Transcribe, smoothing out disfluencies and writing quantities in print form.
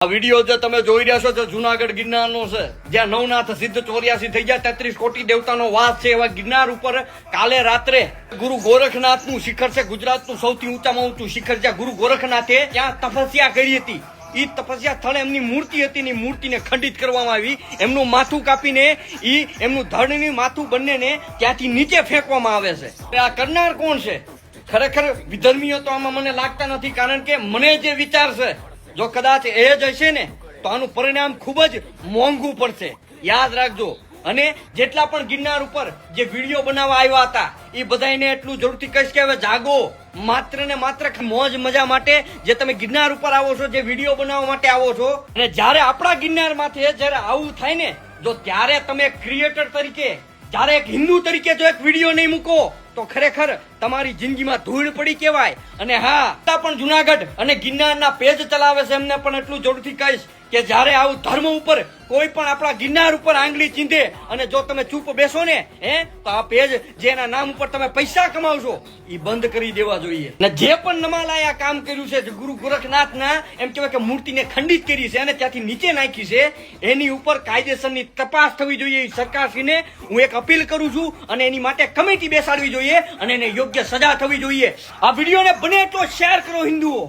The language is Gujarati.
આ વિડીયો જે તમે જોઈ રહ્યા છો તે જુનાગઢ ગિરનારનો છે, જ્યાં નવનાથ સિદ્ધ 84 થઈ ગયા, 33 કોટી દેવતાનો વાસ છે. એવા ગિરનાર ઉપર કાલે રાત્રે ગુરુ ગોરખનાથનું શિખર છે, ગુજરાતનું સૌથી ઊંચામાં ઊંચું શિખર, જ્યાં ગુરુ ગોરખનાથે ત્યાં તપસ્યા કરી હતી. ઈ તપસ્યા સ્થળે એમની મૂર્તિ હતી, ની મૂર્તિને ખંડિત કરવામાં આવી. એમનું માથું કાપીને એમનું ધડની માથું બંનેને ત્યાંથી નીચે ફેંકવામાં આવે છે. આ કરનાર કોણ છે? ખરેખર વિધર્મીઓ તો આમાં મને લાગતા નથી, કારણ કે મને જે વિચાર છે, જો કદાચ એ જ હશે ને તો આનું પરિણામ ખૂબ જ મોંઘું પડશે. યાદ રાખજો. અને જેટલા પણ ગિરનાર ઉપર જે વિડીયો બનાવવા આવ્યા હતા એ બધાને એટલું જરૂરથી કહીશ કે હવે જાગો. માત્ર ને માત્ર મોજ મજા માટે જે તમે ગિરનાર ઉપર આવો છો, જે વિડીયો બનાવવા માટે આવો છો, અને જ્યારે આપણા ગિરનાર માથે જયારે આવું થાય ને, જો ત્યારે તમે ક્રિએટર તરીકે, જયારે એક હિન્દુ તરીકે જો એક વિડીયો નહીં મૂકો તો ખરેખર તમારી જિંદગીમાં ધૂળ પડી કહેવાય. અને હા, પણ જુનાગઢ અને ગિરનારના પેજ ચલાવે છે એમને પણ એટલું જરૂરથી કહીશ કે જયારે આવું ધર્મ ઉપર કોઈ પણ આપણા ગિરનાર ઉપર આંગળી ચીંધે અને જો તમે ચૂપ બેસો ને તો આ પેજ જેના નામ ઉપર તમે પૈસા કમાવશો એ બંધ કરી દેવા જોઈએ. ને જે પણ નમાલાએ આ કામ કર્યું છે, ગુરુ ગોરખનાથના એમ કહેવાય કે મૂર્તિને ખંડિત કરી છે અને ત્યાંથી નીચે નાખી છે, એની ઉપર કાયદેસરની તપાસ થવી જોઈએ. સરકારશ્રીને હું એક અપીલ કરું છું અને એની માટે કમિટી બેસાડવી જોઈએ અને એને યોગ્ય સજા થવી જોઈએ. આ વિડીયોને બને એટલો શેર કરો હિન્દુઓ.